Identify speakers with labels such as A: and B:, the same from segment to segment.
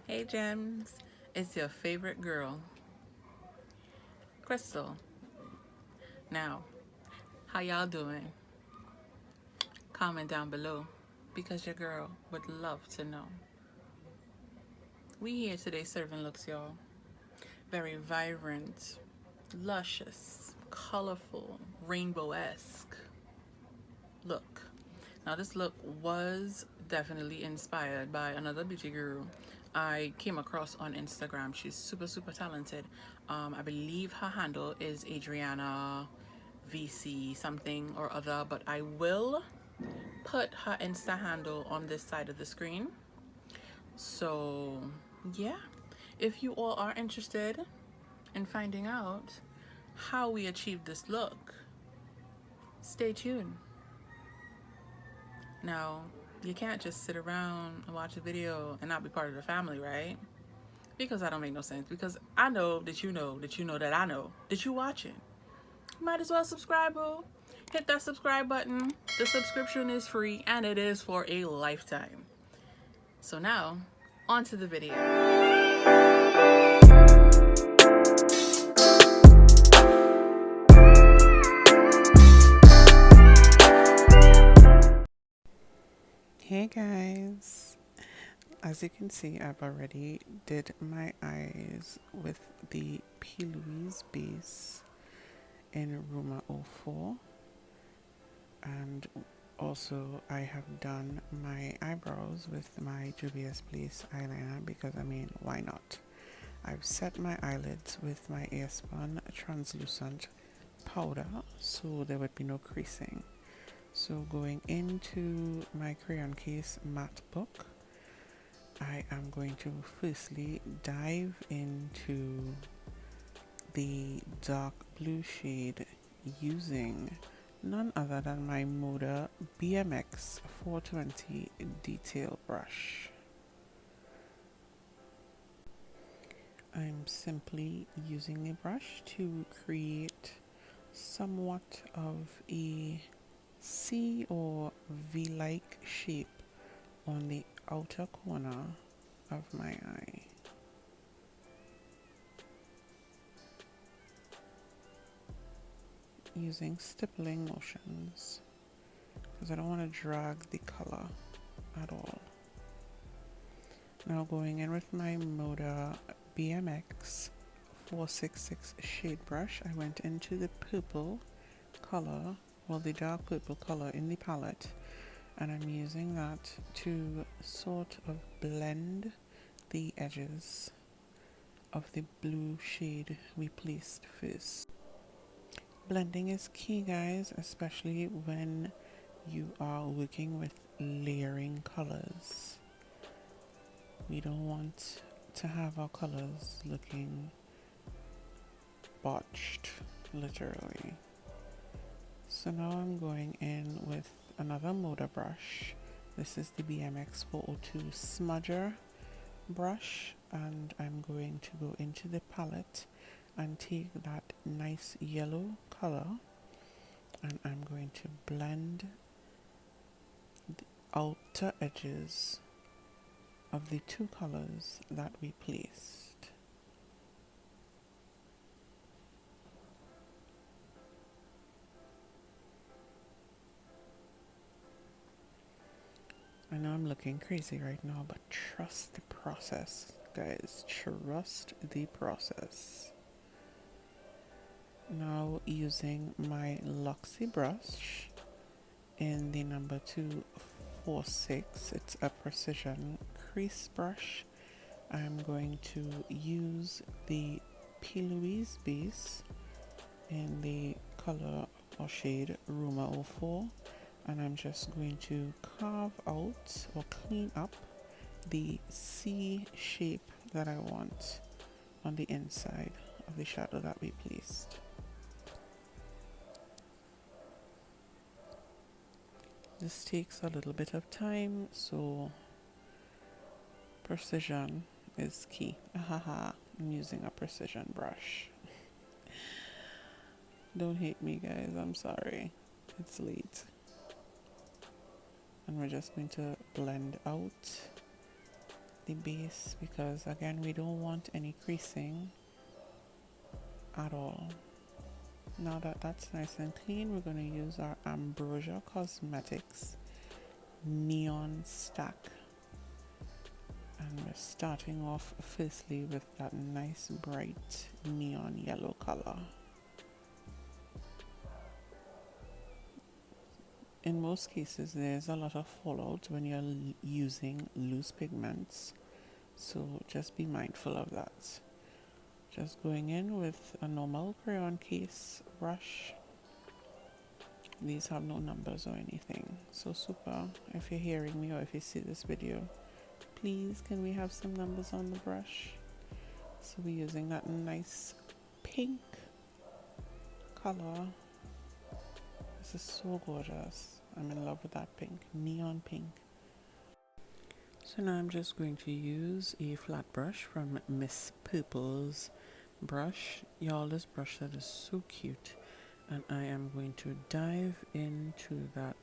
A: Hey gems, it's your favorite girl, Crystal. Now, how y'all doing? Comment down below because your girl would love to know. We here today serving looks, y'all. Very vibrant, luscious, colorful, rainbow-esque look. Now this look was definitely inspired by another beauty guru I came across on Instagram. She's super talented. I believe her handle is Adriana VC something or other, but I will put her Insta handle on this side of the screen. So yeah, if you all are interested in finding out how we achieved this look, stay tuned. Now, you can't just sit around and watch a video and not be part of the family, right? Because that don't make no sense. Because I know that you know that you know that I know that you watching. Might as well subscribe, boo. Hit that subscribe button. The subscription is free and it is for a lifetime. So now, on to the video. Hey guys, as you can see, I've already did my eyes with the Louise base in Roma 04, and also I have done my eyebrows with my Juvia's Place eyeliner because I mean, why not? I've set my eyelids with my Airspun translucent powder so there would be no creasing. So going into my crayon case matte book, I am going to firstly dive into the dark blue shade using none other than my Mocha BMX 420 detail brush. I'm simply using the brush to create somewhat of a C or V-like shape on the outer corner of my eye. Using stippling motions because I don't want to drag the color at all. Now going in with my Mocha BMX 466 shade brush, I went into the purple color, well the dark purple color in the palette, and I'm using that to sort of blend the edges of the blue shade we placed first. Blending is key, guys, especially when you are working with layering colors. We don't want to have our colors looking botched, literally. So now I'm going in with another Mocha brush. This is the BMX 402 smudger brush, and I'm going to go into the palette and take that nice yellow color, and I'm going to blend the outer edges of the two colors that we placed. I know I'm looking crazy right now, but trust the process, guys. Trust the process. Now using my Luxie brush in the number 246, it's a precision crease brush. I'm going to use the Louise base in the color or shade Roma 04, and I'm just going to carve out or clean up the C shape that I want on the inside of the shadow that we placed. This takes a little bit of time, so precision is key. Ahaha, I'm using a precision brush. Don't hate me, guys, I'm sorry. It's late. And we're just going to blend out the base because again we don't want any creasing at all. Now that that's nice and clean, we're going to use our Ambrosia Cosmetics Neon Stack. And we're starting off firstly with that nice bright neon yellow color. In most cases, there's a lot of fallout when you're using loose pigments, so just be mindful of that. Just going in with a normal crayon case brush. These have no numbers or anything, so super. If you're hearing me or if you see this video, please can we have some numbers on the brush? So we're using that nice pink color. This is so gorgeous. I'm in love with that pink, neon pink. So now I'm just going to use a flat brush from Miss Purple's brush. Y'all, this brush set is so cute. And I am going to dive into that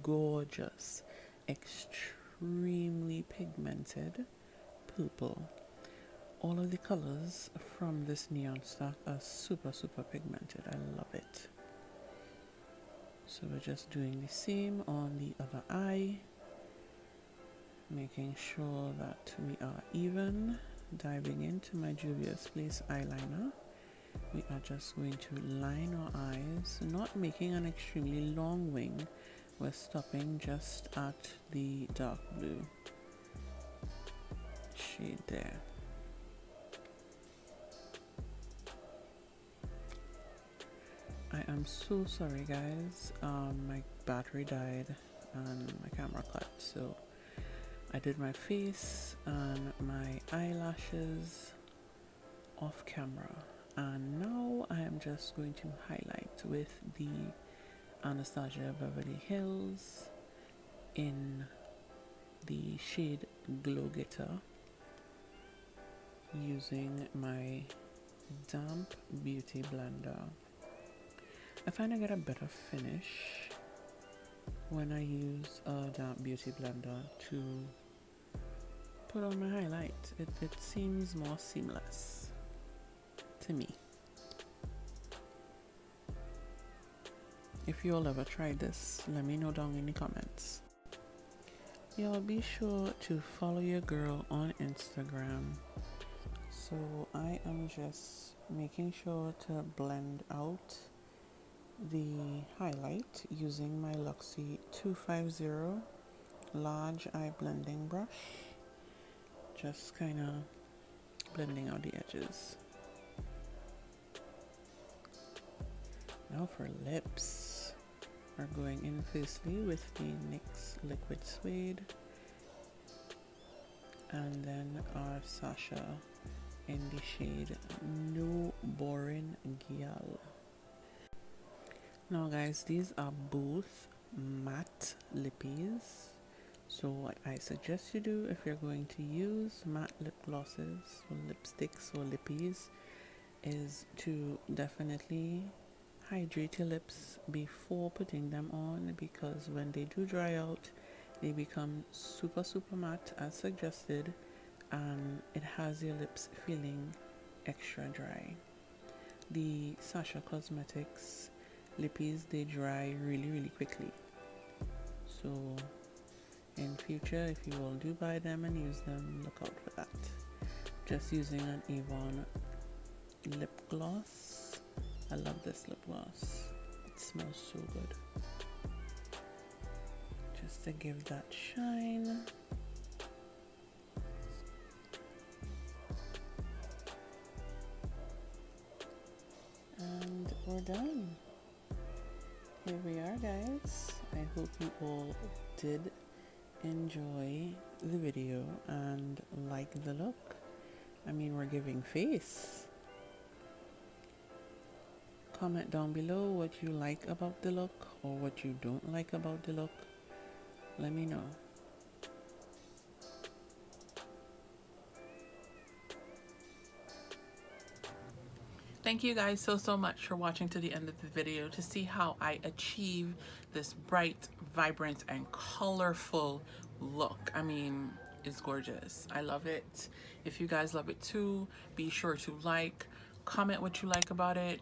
A: gorgeous, extremely pigmented purple. All of the colors from this neon stuff are super, super pigmented. I love it. So we're just doing the same on the other eye, making sure that we are even. Diving into my Juvia's Place eyeliner, we are just going to line our eyes, not making an extremely long wing. We're stopping just at the dark blue shade there. I am so sorry guys, my battery died and my camera cut, so I did my face and my eyelashes off camera, and now I am just going to highlight with the Anastasia Beverly Hills in the shade Glow Getter using my damp beauty blender. I find I get a better finish when I use a damp beauty blender to put on my highlight. It seems more seamless to me. If you all ever tried this, let me know down in the comments. Y'all be sure to follow your girl on Instagram. So I am just making sure to blend out the highlight using my Luxie 250 large eye blending brush, just kind of blending out the edges. Now for lips, we're going in firstly with the NYX Liquid Suede and then our Sacha in the shade No Boring Gyal. Now guys, these are both matte lippies, so what I suggest you do if you're going to use matte lip glosses or lipsticks or lippies is to definitely hydrate your lips before putting them on, because when they do dry out they become super matte as suggested, and it has your lips feeling extra dry. The Sacha Cosmetics lippies, they dry really quickly, so in future if you all do buy them and use them, look out for that. Just using an Avon lip gloss. I love this lip gloss, it smells so good, just to give that shine. And we're done. Here we are guys. I hope you all did enjoy the video and like the look. I mean, we're giving face. Comment down below what you like about the look or what you don't like about the look. Let me know. Thank you guys so much for watching to the end of the video to see how I achieve this bright, vibrant, and colorful look. I mean,
B: is gorgeous. I love it. If you guys love it too, be sure to like, comment what you like about it.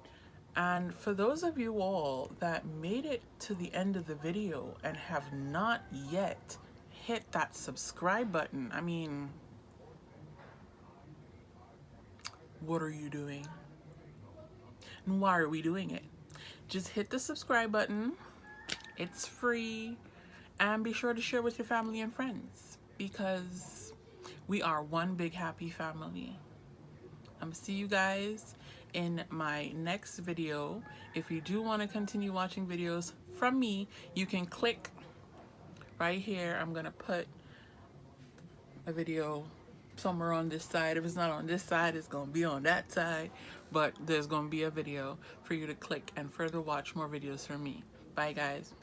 B: And for those of you all that made it to the end of the video and have not yet hit that subscribe button, I mean, what are you doing? And why are we doing it? Just hit the subscribe button. It's free. And be sure to share with your family and friends because we are one big happy family. I'm gonna see you guys in my next video. If you do want to continue watching videos from me, you can click right here. I'm gonna put a video somewhere on this side. If it's not on this side, it's gonna be on that side, but there's gonna be a video for you to click and further watch more videos from me. Bye guys.